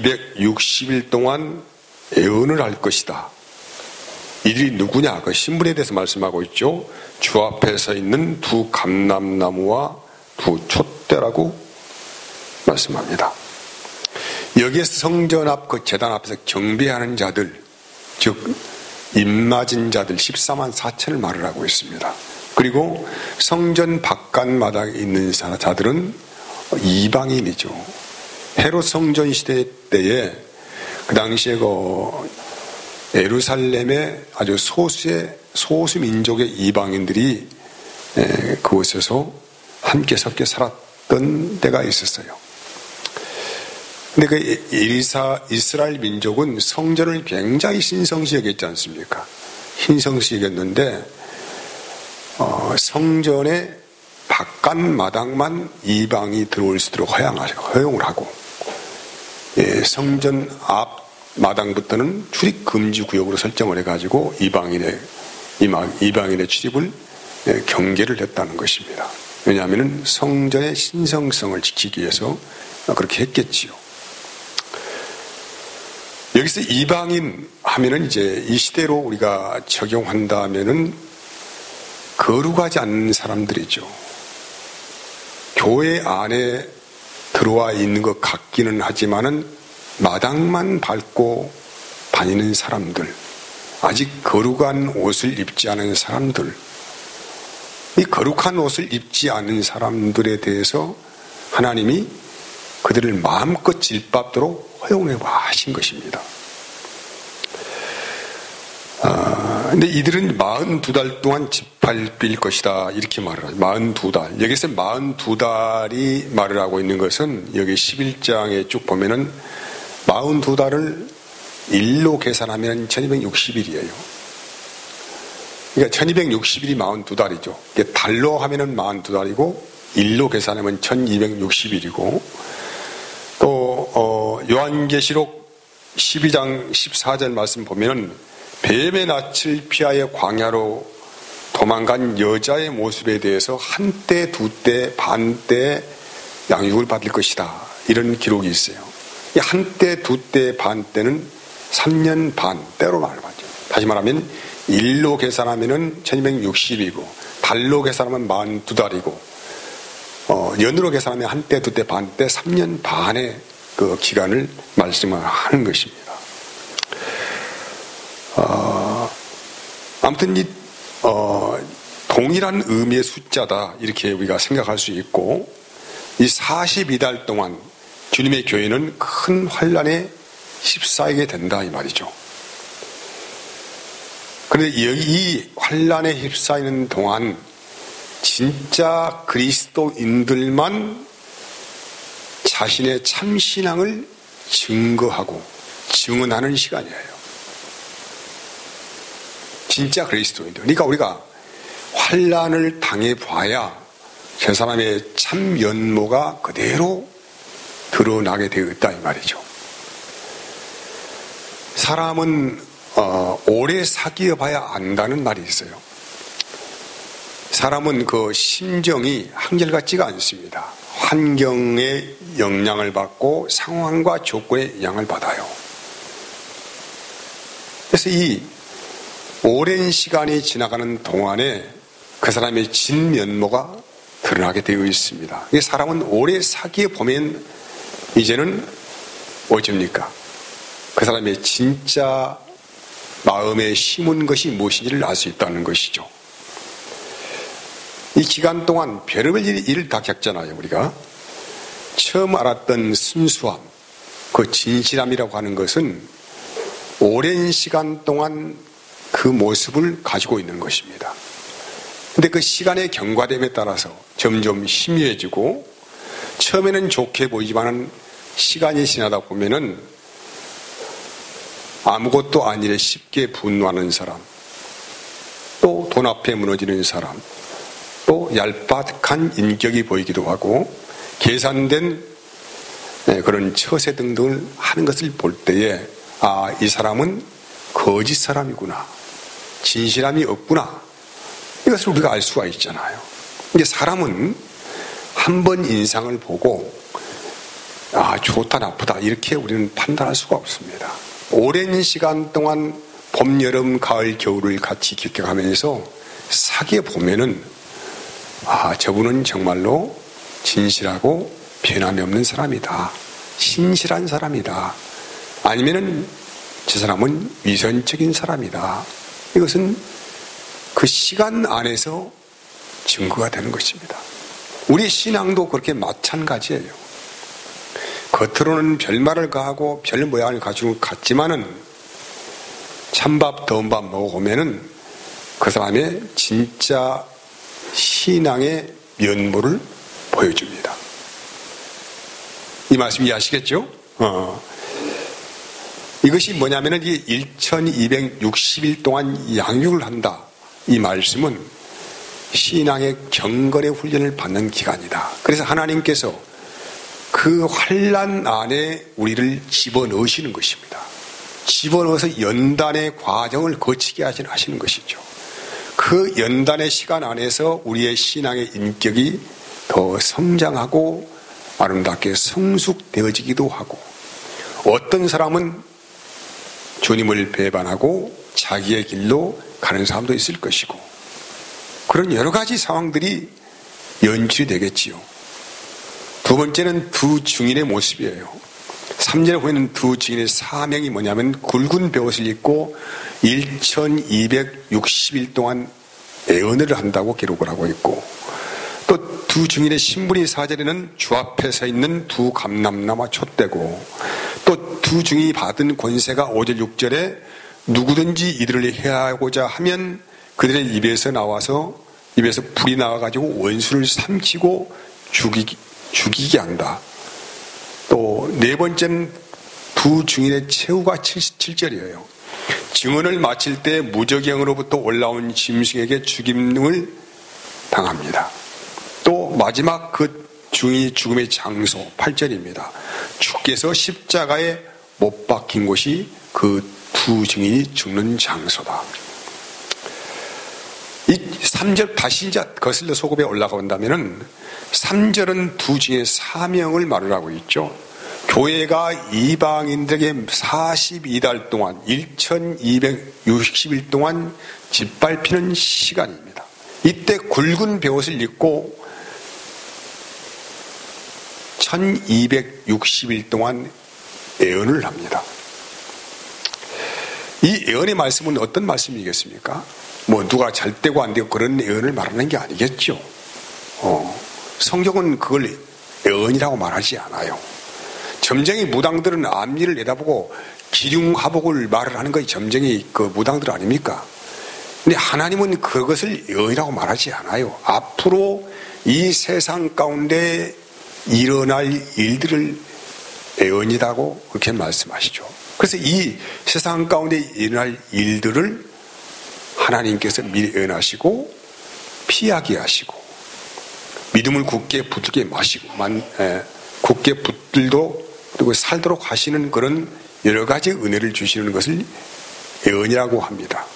260일 동안 애언을 할 것이다. 이들이 누구냐? 그 신분에 대해서 말씀하고 있죠. 주 앞에 서 있는 두 감람나무와 두 촛대라고 말씀합니다. 여기에서 성전 앞 그 제단 앞에서 경배하는 자들, 즉 입맞은 자들 14만 4천을 말을 하고 있습니다. 그리고 성전 바깥마당에 있는 자들은 이방인이죠. 헤롯 성전 시대 때에 그 당시에 예루살렘의 아주 소수 민족의 이방인들이 그곳에서 함께 섞여 살았던 때가 있었어요. 근데 그 이스라엘 민족은 성전을 굉장히 신성시 여겼지 않습니까? 신성시 여겼는데 성전의 바깥 마당만 이방이 들어올 수 있도록 허용을 하고, 성전 앞 마당부터는 출입 금지 구역으로 설정을 해가지고 이방인의 출입을 경계를 했다는 것입니다. 왜냐하면 성전의 신성성을 지키기 위해서 그렇게 했겠지요. 여기서 이방인 하면은 이제 이 시대로 우리가 적용한다면은 거룩하지 않는 사람들이죠. 교회 안에 들어와 있는 것 같기는 하지만은 마당만 밟고 다니는 사람들, 아직 거룩한 옷을 입지 않은 사람들, 이 거룩한 옷을 입지 않은 사람들에 대해서 하나님이 그들을 마음껏 질밥도록 허용해 하신 것입니다. 근데 이들은 42달 동안 짓밟힐 것이다, 이렇게 말을 하죠. 42달. 여기서 42달이 말을 하고 있는 것은 여기 11장에 쭉 보면은 42달을 일로 계산하면 1260일이에요. 그러니까 1260일이 42달이죠. 달로 하면은 42달이고, 일로 계산하면 1260일이고, 또, 요한계시록 12장 14절 말씀 보면은 뱀의 낯을 피하여 광야로 도망간 여자의 모습에 대해서 한때, 두때, 반때 양육을 받을 것이다, 이런 기록이 있어요. 이 한때, 두때, 반때는 3년 반 때로 말하죠. 다시 말하면 일로 계산하면은 1260이고, 달로 계산하면 42달이고, 연으로 계산하면 한때, 두때, 반때 3년 반의 그 기간을 말씀을 하는 것입니다. 아무튼 동일한 의미의 숫자다, 이렇게 우리가 생각할 수 있고, 이 42달 동안 주님의 교회는 큰 환란에 휩싸이게 된다, 이 말이죠. 그런데 이 환란에 휩싸이는 동안 진짜 그리스도인들만 자신의 참신앙을 증거하고 증언하는 시간이에요. 진짜 그리스도인들. 그러니까 우리가 환란을 당해봐야 저 사람의 참 면모가 그대로 드러나게 되어 있다, 이 말이죠. 사람은 오래 사귀어 봐야 안다는 말이 있어요. 사람은 그 심정이 한결같지가 않습니다. 환경의 영향을 받고 상황과 조건의 영향을 받아요. 그래서 이 오랜 시간이 지나가는 동안에 그 사람의 진면모가 드러나게 되어 있습니다. 사람은 오래 사귀어 보면 이제는 어쩝니까? 그 사람의 진짜 마음에 심은 것이 무엇인지를 알 수 있다는 것이죠. 이 기간 동안 별의별 일을 다 겪잖아요, 우리가. 처음 알았던 순수함, 그 진실함이라고 하는 것은 오랜 시간 동안 그 모습을 가지고 있는 것입니다. 근데 그 시간의 경과됨에 따라서 점점 희미해지고, 처음에는 좋게 보이지만 시간이 지나다 보면은 아무것도 아닌 일에 쉽게 분노하는 사람, 또 돈 앞에 무너지는 사람, 또 얄팍한 인격이 보이기도 하고 계산된 그런 처세 등등을 하는 것을 볼 때에 이 사람은 거짓 사람이구나, 진실함이 없구나, 이것을 우리가 알 수가 있잖아요. 근데 사람은 한 번 인상을 보고 좋다 나쁘다 이렇게 우리는 판단할 수가 없습니다. 오랜 시간 동안 봄, 여름, 가을, 겨울을 같이 겪어가면서 사귀어 보면은 저분은 정말로 진실하고 변함이 없는 사람이다. 신실한 사람이다. 아니면은 저 사람은 위선적인 사람이다. 이것은 그 시간 안에서 증거가 되는 것입니다. 우리 신앙도 그렇게 마찬가지예요. 겉으로는 별말을 가하고 별 모양을 가지고 같지만은 찬밥 더운 밥 먹어보면은 그 사람의 진짜 신앙의 면모를 보여줍니다. 이 말씀 이해하시겠죠? 이것이 뭐냐면은 1260일 동안 양육을 한다. 이 말씀은 신앙의 경건의 훈련을 받는 기간이다. 그래서 하나님께서 그 환난 안에 우리를 집어넣으시는 것입니다. 집어넣어서 연단의 과정을 거치게 하시는 것이죠. 그 연단의 시간 안에서 우리의 신앙의 인격이 더 성장하고 아름답게 성숙되어지기도 하고, 어떤 사람은 주님을 배반하고 자기의 길로 가는 사람도 있을 것이고, 그런 여러 가지 상황들이 연출이 되겠지요. 두 번째는 두 증인의 모습이에요. 3절에 보이는 두 증인의 사명이 뭐냐면 굵은 베옷을 입고 1260일 동안 애언을 한다고 기록을 하고 있고, 또 두 증인의 신분이 4절에는 주 앞에 서 있는 두 감람나무와 촛대고, 또 두 증인이 받은 권세가 5절 6절에 누구든지 이들을 해하고자 하면 그들의 입에서 불이 나와가지고 원수를 삼키고 죽이게 한다. 또 네 번째는 두 증인의 최후가 7절이에요. 증언을 마칠 때 무저갱으로부터 올라온 짐승에게 죽임을 당합니다. 또 마지막 그 증인이 죽음의 장소 8절입니다. 주께서 십자가에 못 박힌 곳이 그 두 증인이 죽는 장소다. 이 3절 다시 이제 거슬러 소급에 올라가 본다면은 3절은 두 증인의 사명을 말하고 있죠. 교회가 이방인들에게 42달 동안 1260일 동안 짓밟히는 시간입니다. 이때 굵은 베옷을 입고 1260일 동안 애언을 합니다. 이 애언의 말씀은 어떤 말씀이겠습니까? 누가 잘 되고 안 되고 그런 애언을 말하는 게 아니겠죠. 성경은 그걸 애언이라고 말하지 않아요. 점쟁이 무당들은 앞니를 내다보고 기륭하복을 말을 하는 것이 점쟁이 그 무당들 아닙니까? 근데 하나님은 그것을 애언이라고 말하지 않아요. 앞으로 이 세상 가운데 일어날 일들을 애언이라고 그렇게 말씀하시죠. 그래서 이 세상 가운데 일어날 일들을 하나님께서 미리 애언하시고 피하게 하시고 믿음을 굳게 붙들게 마시고 굳게 붙들도 그리고 살도록 하시는 그런 여러 가지 은혜를 주시는 것을 애언이라고 합니다.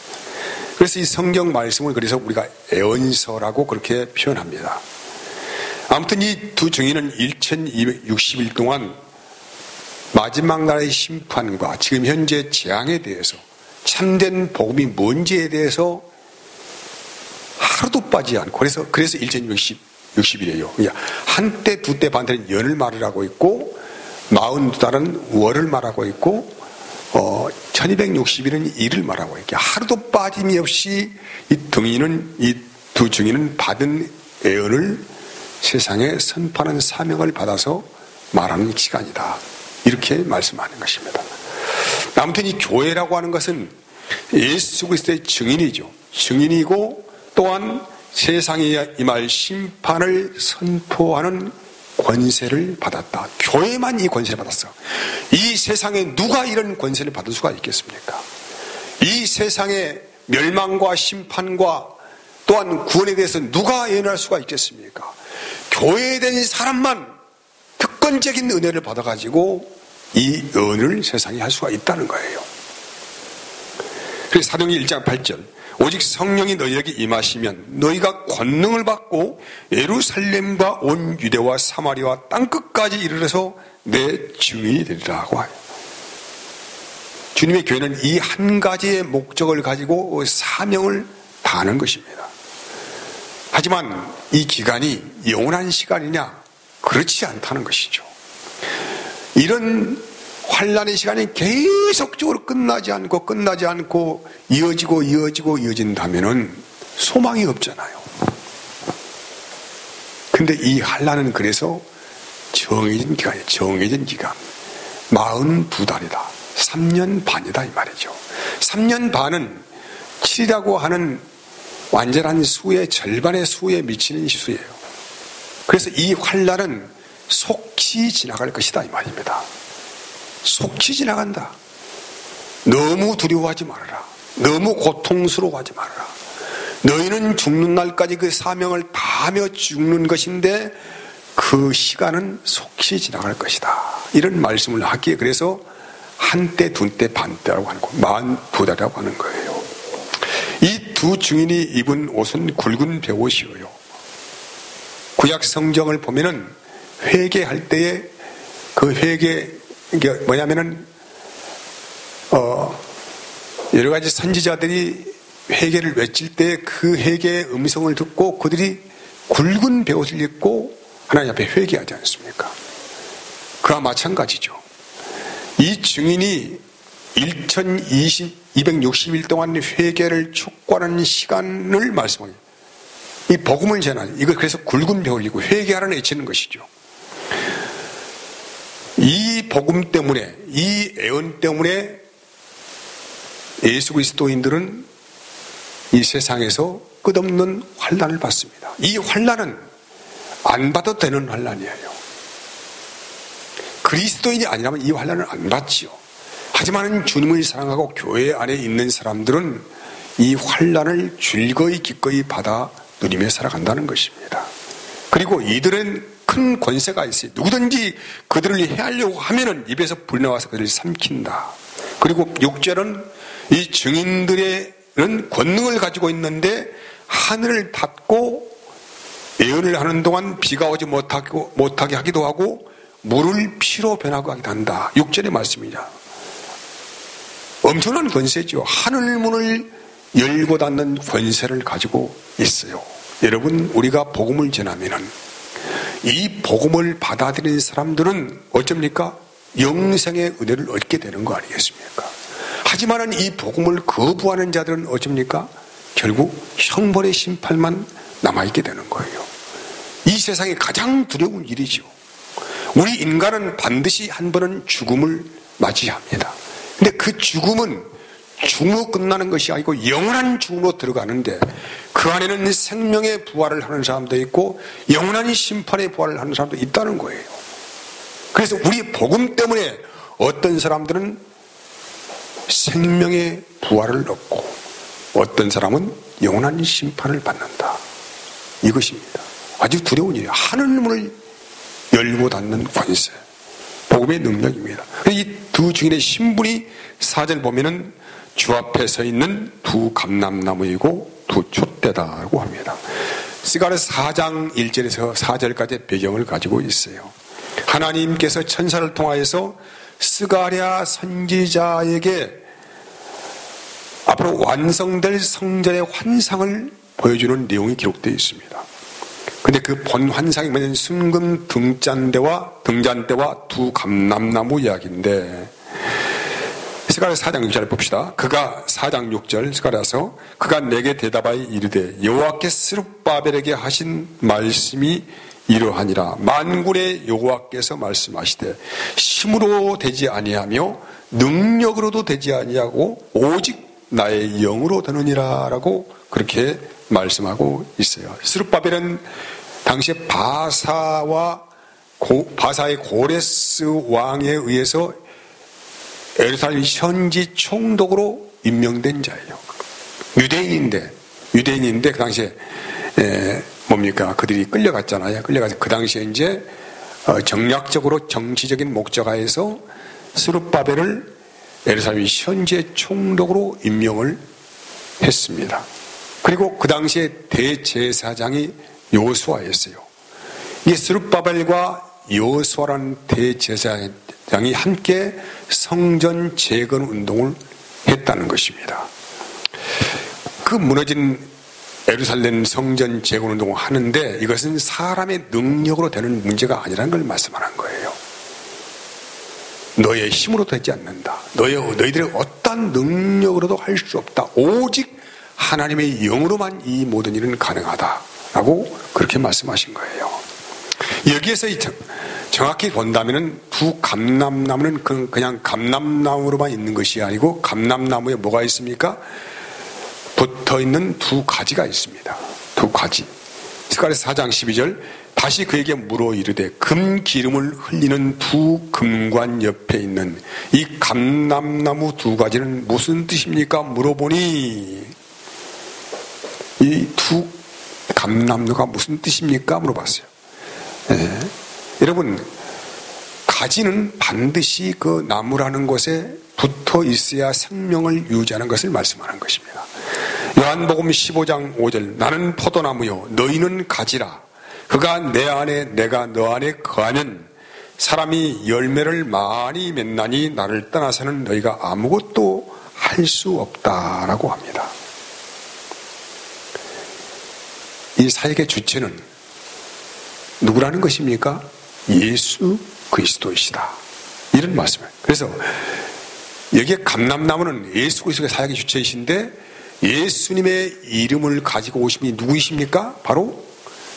그래서 이 성경 말씀을 그래서 우리가 애언서라고 그렇게 표현합니다. 아무튼 이 두 증인은 1260일 동안 마지막 날의 심판과 지금 현재 재앙에 대해서 참된 복음이 뭔지에 대해서 하루도 빠지지 않고 그래서 1260일이에요. 한때 두때 반때는 연을 말하고 있고 42달은 월을 말하고 있고 1260일은 일을 말하고 있고 하루도 빠짐이 없이 이 두 증인은 받은 애언을 세상에 선포하는 사명을 받아서 말하는 시간이다. 이렇게 말씀하는 것입니다. 아무튼 이 교회라고 하는 것은 예수 그리스도의 증인이죠. 증인이고 또한 세상에 임할 심판을 선포하는 권세를 받았다. 교회만 이 권세를 받았어. 이 세상에 누가 이런 권세를 받을 수가 있겠습니까? 이 세상의 멸망과 심판과 또한 구원에 대해서 누가 예언할 수가 있겠습니까? 교회에 된 사람만 특권적인 은혜를 받아가지고 이 예언을 세상에 할 수가 있다는 거예요. 그래서 사도행전 1장 8절 오직 성령이 너희에게 임하시면 너희가 권능을 받고 예루살렘과 온 유대와 사마리아 땅끝까지 이르러서 내 증인이 되리라고 하요. 주님의 교회는 이 한 가지의 목적을 가지고 사명을 다하는 것입니다. 하지만 이 기간이 영원한 시간이냐? 그렇지 않다는 것이죠. 이런 환난의 시간이 계속적으로 끝나지 않고 이어진다면은 소망이 없잖아요. 근데 이 환난은 그래서 정해진 기간. 42달이다. 3년 반이다 이 말이죠. 3년 반은 7이라고 하는 완전한 수의 절반의 수에 미치는 수예요. 그래서 이 환난은 속히 지나갈 것이다 이 말입니다. 속히 지나간다. 너무 두려워하지 말아라. 너무 고통스러워하지 말아라. 너희는 죽는 날까지 그 사명을 다하며 죽는 것인데 그 시간은 속히 지나갈 것이다. 이런 말씀을 하기에 그래서 한때, 둘때, 반때라고 하는 거, 42달이라고 하는 거예요. 이 두 증인이 입은 옷은 굵은 베옷이에요. 구약 성경을 보면은 회개할 때에 그 이게 뭐냐면은 여러 가지 선지자들이 회개를 외칠 때 그 회개의 음성을 듣고 그들이 굵은 베옷을 입고 하나님 앞에 회개하지 않습니까? 그와 마찬가지죠. 이 증인이 1260일 동안 회개를 촉구하는 시간을 말씀하고 이 복음을 전하는 이거 그래서 굵은 베옷을 입고 회개하라는 외치는 것이죠. 이 복음 때문에 이 애언 때문에 예수 그리스도인들은 이 세상에서 끝없는 환난을 받습니다. 이 환난은 안 받아도 되는 환난이에요. 그리스도인이 아니라면 이 환난을 안 받지요. 하지만 주님을 사랑하고 교회 안에 있는 사람들은 이 환난을 즐거이 기꺼이 받아 누리며 살아간다는 것입니다. 그리고 이들은 큰 권세가 있어요. 누구든지 그들을 해하려고 하면은 입에서 불이 나와서 그들을 삼킨다. 그리고 6절은 이 증인들은 권능을 가지고 있는데 하늘을 닫고 예언을 하는 동안 비가 오지 못하게 하기도 하고 물을 피로 변하고 하기도 한다. 6절의 말씀이냐. 엄청난 권세죠. 하늘문을 열고 닫는 권세를 가지고 있어요. 여러분, 우리가 복음을 전하면은 이 복음을 받아들이는 사람들은 어쩝니까? 영생의 은혜를 얻게 되는 거 아니겠습니까? 하지만은 이 복음을 거부하는 자들은 어쩝니까? 결국 형벌의 심판만 남아있게 되는 거예요. 이 세상에 가장 두려운 일이죠. 우리 인간은 반드시 한 번은 죽음을 맞이합니다. 근데 그 죽음은 죽음으로 끝나는 것이 아니고 영원한 죽음으로 들어가는데 그 안에는 생명의 부활을 하는 사람도 있고 영원한 심판의 부활을 하는 사람도 있다는 거예요. 그래서 우리 복음 때문에 어떤 사람들은 생명의 부활을 얻고 어떤 사람은 영원한 심판을 받는다. 이것입니다. 아주 두려운 일이에요. 하늘문을 열고 닫는 권세. 복음의 능력입니다. 이 두 증인의 신분이 4절 보면은 주 앞에 서 있는 두 감람나무이고 두 촛대다라고 합니다. 스가랴 4장 1절에서 4절까지 배경을 가지고 있어요. 하나님께서 천사를 통하여서 스가랴 선지자에게 앞으로 완성될 성전의 환상을 보여주는 내용이 기록되어 있습니다. 근데 그 본 환상이 뭐냐면 순금 등잔대와 두 감람나무 이야기인데 스가랴 4장 6절을 봅시다. 그가 4장 6절 스가랴서 그가 내게 대답하여 이르되 여호와께 스룹바벨에게 하신 말씀이 이러하니라. 만군의 여호와께서 말씀하시되 힘으로 되지 아니하며 능력으로도 되지 아니하고 오직 나의 영으로 되느니라 라고 그렇게 말씀하고 있어요. 스룹바벨은 당시에 바사의 고레스 왕에 의해서 예루살렘 현지 총독으로 임명된 자예요. 유대인인데 그 당시에 뭡니까? 그들이 끌려갔잖아요. 끌려가서 그 당시에 이제 정략적으로 정치적인 목적하에서 스룹바벨을 예루살렘 현지의 총독으로 임명을 했습니다. 그리고 그 당시에 대제사장이 여호수아였어요. 이 스룹바벨과 여호수아라는 대제사장이 함께 성전 재건 운동을 했다는 것입니다. 그 무너진 예루살렘 성전 재건 운동을 하는데 이것은 사람의 능력으로 되는 문제가 아니라는 걸 말씀하는 거예요. 너의 힘으로 되지 않는다. 너희들의 어떠한 능력으로도 할 수 없다. 오직 하나님의 영으로만 이 모든 일은 가능하다라고 그렇게 말씀하신 거예요. 여기에서 정확히 본다면은 두 감람나무는 그냥 감람나무로만 있는 것이 아니고 감람나무에 뭐가 있습니까? 붙어 있는 두 가지가 있습니다. 두 가지. 스가랴서 4장 12절 다시 그에게 물어 이르되 금 기름을 흘리는 두 금관 옆에 있는 이 감람나무 두 가지는 무슨 뜻입니까? 물어보니 이 두 감람나무가 무슨 뜻입니까? 물어봤어요. 네. 여러분, 가지는 반드시 그 나무라는 곳에 붙어 있어야 생명을 유지하는 것을 말씀하는 것입니다. 요한복음 15장 5절 나는 포도나무요 너희는 가지라 그가 내 안에 내가 너 안에 거하면 사람이 열매를 많이 맺나니 나를 떠나서는 너희가 아무것도 할 수 없다라고 합니다. 이 사역의 주체는 누구라는 것입니까? 예수 그리스도이시다. 이런 말씀을. 그래서 여기에 감람나무는 예수 그리스도의 사역의 주체이신데 예수님의 이름을 가지고 오신 분이 누구이십니까? 바로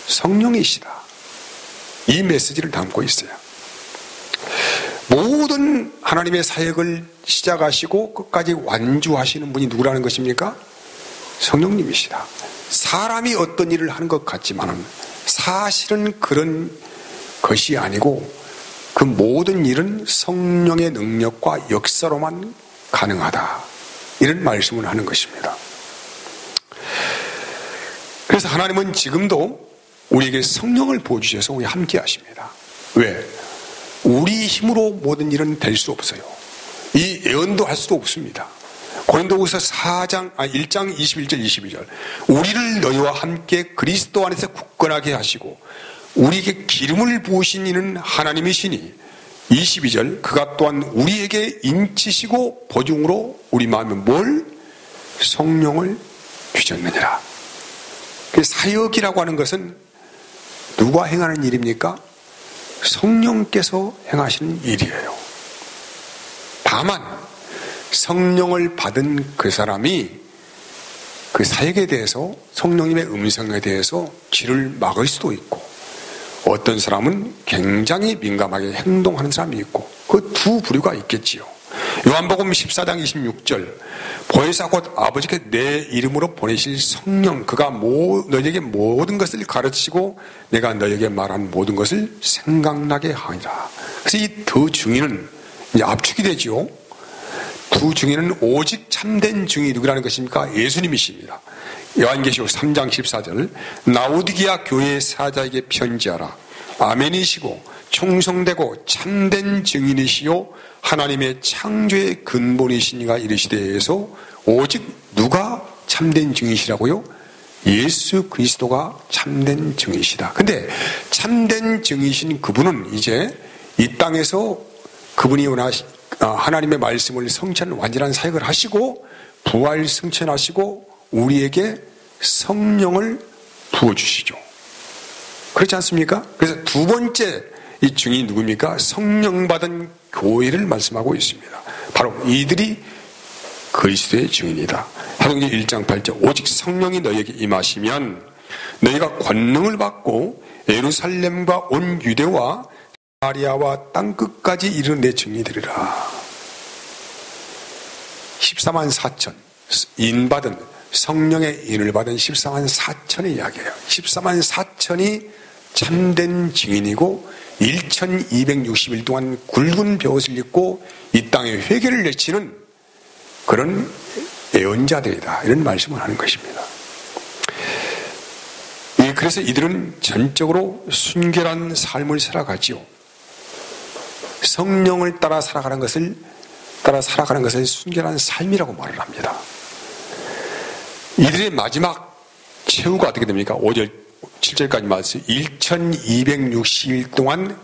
성령이시다. 이 메시지를 담고 있어요. 모든 하나님의 사역을 시작하시고 끝까지 완주하시는 분이 누구라는 것입니까? 성령님이시다. 사람이 어떤 일을 하는 것 같지만은 사실은 그런 것이 아니고 그 모든 일은 성령의 능력과 역사로만 가능하다. 이런 말씀을 하는 것입니다. 그래서 하나님은 지금도 우리에게 성령을 부어주셔서 우리 함께 하십니다. 왜? 우리 힘으로 모든 일은 될 수 없어요. 이 예언도 할 수도 없습니다. 고린도후서 1장 21절 22절 우리를 너희와 함께 그리스도 안에서 굳건하게 하시고 우리에게 기름을 부으신 이는 하나님이시니 22절 그가 또한 우리에게 인치시고 보증으로 우리 마음에 뭘? 성령을 주셨느니라. 사역이라고 하는 것은 누가 행하는 일입니까? 성령께서 행하시는 일이에요. 다만 성령을 받은 그 사람이 그 사역에 대해서 성령님의 음성에 대해서 귀를 막을 수도 있고 어떤 사람은 굉장히 민감하게 행동하는 사람이 있고 그 두 부류가 있겠지요. 요한복음 14장 26절 보혜사 곧 아버지께 내 이름으로 보내실 성령 그가 너에게 모든 것을 가르치고 내가 너에게 말한 모든 것을 생각나게 하리라. 그래서 이 두 증인은 이제 압축이 되지요. 두 증인은 오직 참된 증인이 누구라는 것입니까? 예수님이십니다. 요한계시록 3장 14절 라오디게아 교회의 사자에게 편지하라. 아멘이시고 충성되고 참된 증인이시요 하나님의 창조의 근본이시니가 이르시되에서 오직 누가 참된 증인이시라고요? 예수 그리스도가 참된 증인이시다. 근데 참된 증인이신 그분은 이제 이 땅에서 그분이 하나님의 말씀을 성취하는 완전한 사역을 하시고 부활 승천하시고 우리에게 성령을 부어주시죠. 그렇지 않습니까? 그래서 두 번째 이 증인이 누굽니까? 성령 받은 교회를 말씀하고 있습니다. 바로 이들이 그리스도의 증인이다. 사도행전 1장 8절 오직 성령이 너희에게 임하시면 너희가 권능을 받고 예루살렘과 온 유대와 사마리아와 땅끝까지 이르는 내 증인이 되리라. 14만 4천 인받은 성령의 인을 받은 14만 4천의 이야기예요. 14만 4천이 참된 증인이고 1260일 동안 굵은 벼옷을 입고 이 땅에 회개를 내치는 그런 예언자들이다. 이런 말씀을 하는 것입니다. 그래서 이들은 전적으로 순결한 삶을 살아가지요. 성령을 따라 살아가는 것을 순결한 삶이라고 말을 합니다. 이들의 마지막 최후가 어떻게 됩니까? 5절, 7절까지 말씀. 1260일 동안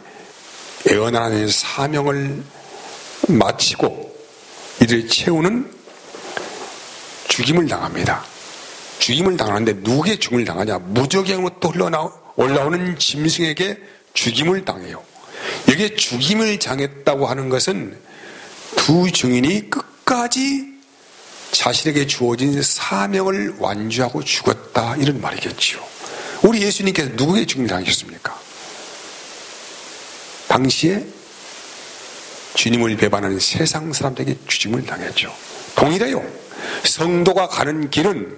애원하는 사명을 마치고 이들의 최후는 죽임을 당합니다. 죽임을 당하는데 누구에게 죽임을 당하냐? 무적행으로부터 올라오는 짐승에게 죽임을 당해요. 여기에 죽임을 당했다고 하는 것은 두 증인이 끝까지 자신에게 주어진 사명을 완주하고 죽었다, 이런 말이겠지요. 우리 예수님께서 누구에게 죽임을 당하셨습니까? 당시에 주님을 배반하는 세상 사람들에게 죽임을 당했죠. 동일해요. 성도가 가는 길은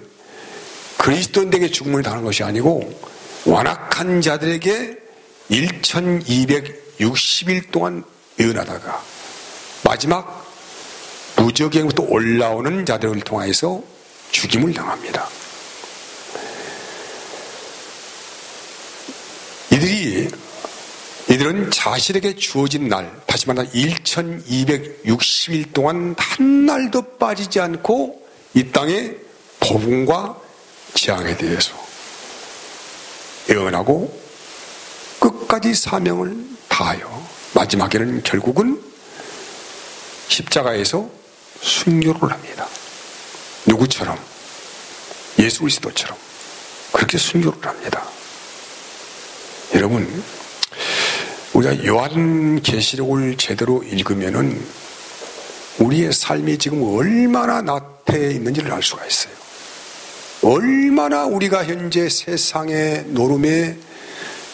그리스도인에게 죽음을 당하는 것이 아니고 완악한 자들에게 1260일 동안 예언하다가 마지막 무적행부터 올라오는 자들을 통해서 죽임을 당합니다. 이들은 자신에게 주어진 날, 다시 말하면 1260일 동안 한 날도 빠지지 않고 이 땅의 복음과 재앙에 대해서 예언하고 끝까지 사명을 다하여 마지막에는 결국은 십자가에서 순교를 합니다. 누구처럼? 예수 그리스도처럼 그렇게 순교를 합니다. 여러분, 우리가 요한계시록을 제대로 읽으면은 우리의 삶이 지금 얼마나 나태해 있는지를 알 수가 있어요. 얼마나 우리가 현재 세상의 노름에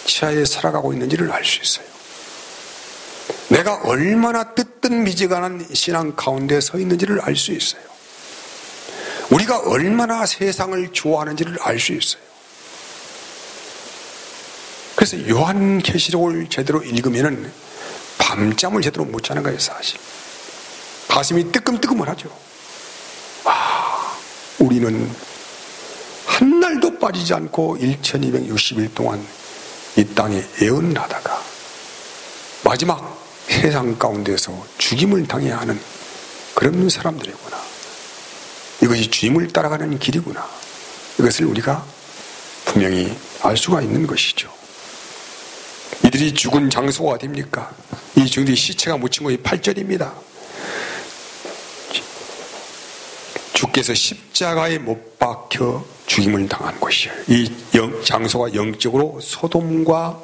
치하에 살아가고 있는지를 알 수 있어요. 내가 얼마나 뜨뜻미지근한 신앙 가운데 서 있는지를 알 수 있어요. 우리가 얼마나 세상을 좋아하는지를 알 수 있어요. 그래서 요한계시록을 제대로 읽으면은 밤잠을 제대로 못 자는 거예요, 사실. 가슴이 뜨끔뜨끔을 하죠. 우리는 한 날도 빠지지 않고 1260일 동안 이 땅에 예언을 하다가 마지막 세상 가운데서 죽임을 당해야 하는 그런 사람들이구나. 이것이 주님을 따라가는 길이구나. 이것을 우리가 분명히 알 수가 있는 것이죠. 이들이 죽은 장소가 어디입니까? 이 증인들이 시체가 묻힌 곳이 8절입니다. 주께서 십자가에 못 박혀 죽임을 당한 곳이에요. 이 장소가 영적으로 소돔과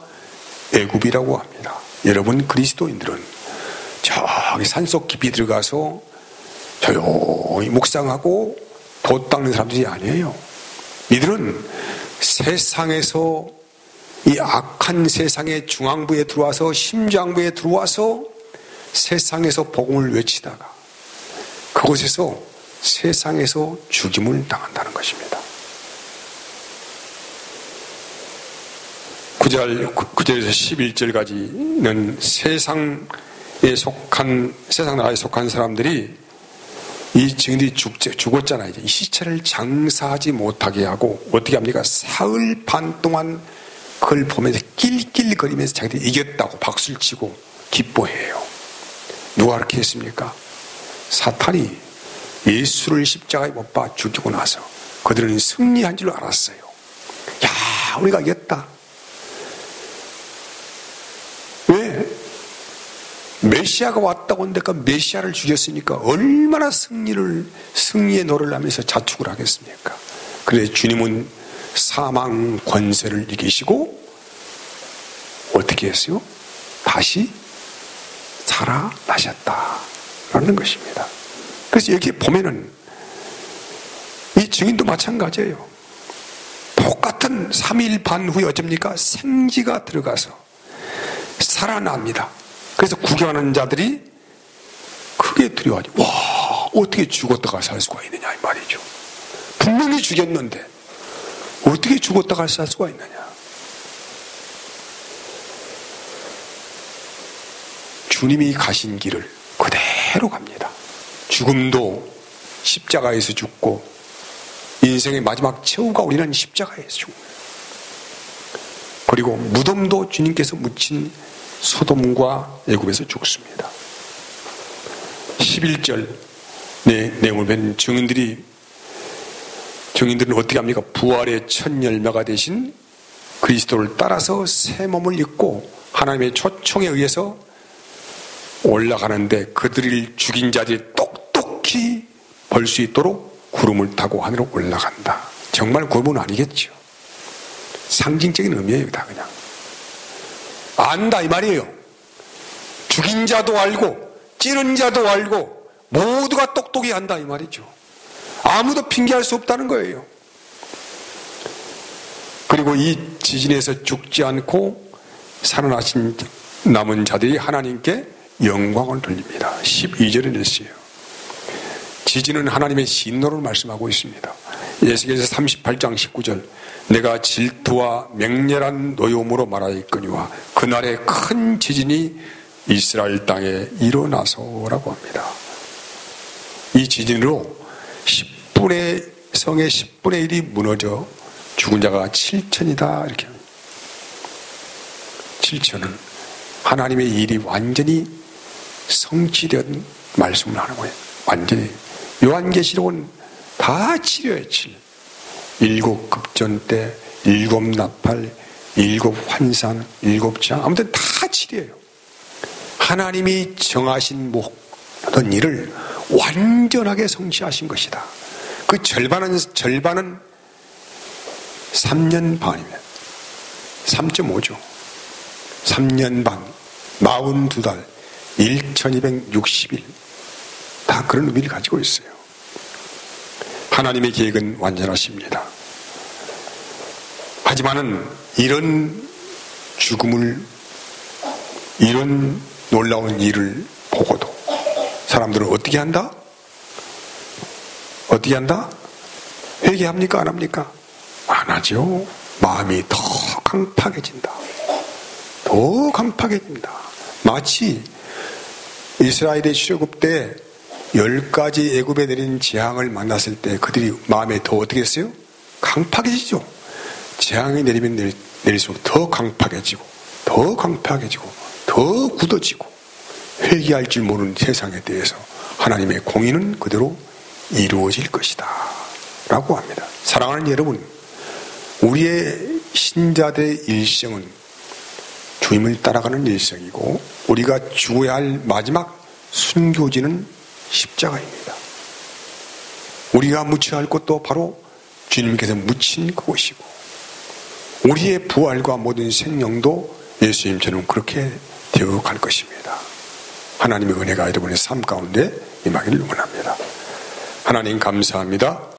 애굽이라고 합니다. 여러분, 그리스도인들은 저기 산속 깊이 들어가서 조용히 묵상하고 돛 닦는 사람들이 아니에요. 이들은 세상에서, 이 악한 세상의 중앙부에 들어와서, 심장부에 들어와서 세상에서 복음을 외치다가 그곳에서 세상에서 죽임을 당한다는 것입니다. 9절에서 11절까지는 세상 나라에 속한 사람들이, 이 증인들이 죽었잖아요. 이제 이 시체를 장사하지 못하게 하고 어떻게 합니까? 사흘 반 동안 그걸 보면서 낄낄거리면서 자기들이 이겼다고 박수를 치고 기뻐해요. 누가 그렇게 했습니까? 사탄이 예수를 십자가에 못 박아 죽이고 나서 그들은 승리한 줄 알았어요. 야, 우리가 이겼다. 왜? 메시아가 왔다고 하는데 그 메시아를 죽였으니까 얼마나 승리의 노래를 하면서 자축을 하겠습니까? 그래서 주님은 사망 권세를 이기시고 어떻게 했어요? 다시 살아나셨다라는 것입니다. 그래서 여기 보면은 이 증인도 마찬가지예요. 똑같은 3일 반 후에 어쩝니까? 생지가 들어가서 살아납니다. 그래서 구경하는 자들이 크게 두려워하죠. 와, 어떻게 죽었다가 살 수가 있느냐, 이 말이죠. 분명히 죽였는데 어떻게 죽었다가 살 수가 있느냐. 주님이 가신 길을 그대로 갑니다. 죽음도 십자가에서 죽고 인생의 마지막 최후가 우리는 십자가에서 죽습니다. 그리고 무덤도 주님께서 묻힌 소돔과 애굽에서 죽습니다. 11절 내용을 뵌 증인들이 증인들은 어떻게 합니까? 부활의 첫 열매가 되신 그리스도를 따라서 새 몸을 입고 하나님의 초청에 의해서 올라가는데 그들을 죽인 자들이 똑똑히 볼 수 있도록 구름을 타고 하늘로 올라간다. 정말 구름은 아니겠죠. 상징적인 의미예요. 다 그냥 안다 이 말이에요. 죽인 자도 알고 찌른 자도 알고 모두가 똑똑히 안다 이 말이죠. 아무도 핑계할 수 없다는 거예요. 그리고 이 지진에서 죽지 않고 살아나신 남은 자들이 하나님께 영광을 돌립니다. 12절에 냈어요. 지진은 하나님의 진노를 말씀하고 있습니다. 에스겔서 38장 19절 내가 질투와 맹렬한 노여움으로 말하였거니와 그날에 큰 지진이 이스라엘 땅에 일어나서라고 합니다. 이 지진으로 성의 10분의 1이 무너져 죽은 자가 7천이다 이렇게 합니다. 7천은 하나님의 일이 완전히 성취된 말씀을 하는 거예요. 완전히 요한계시록은 다 치료예요. 7 급전 때 7 나팔 7 환상 7 장 아무튼 다 치료예요. 하나님이 정하신 모든 일을 완전하게 성취하신 것이다. 그 절반은 3년 반이면 3.5죠. 3년 반 42달 1260일 다 그런 의미를 가지고 있어요. 하나님의 계획은 완전하십니다. 하지만은 이런 죽음을 이런 놀라운 일을 보고도 사람들은 어떻게 한다? 어떻게 한다? 회개합니까? 안 합니까? 안 하죠. 마음이 더 강팍해진다. 더 강팍해진다. 마치 이스라엘의 출애굽 때 10가지 애굽에 내린 재앙을 만났을 때 그들이 마음에 더 어떻게 했어요? 강팍해지죠. 재앙이 내리면 내릴수록 더 강팍해지고 더 강팍해지고 더 굳어지고 회개할 줄 모르는 세상에 대해서 하나님의 공의는 그대로 이루어질 것이다 라고 합니다. 사랑하는 여러분, 우리의 신자들의 일생은 주님을 따라가는 일생이고 우리가 죽어야 할 마지막 순교지는 십자가입니다. 우리가 묻혀야 할 것도 바로 주님께서 묻힌 그곳이고 우리의 부활과 모든 생명도 예수님처럼 그렇게 되어갈 것입니다. 하나님의 은혜가 여러분의 삶 가운데 임하기를 원합니다. 하나님 감사합니다.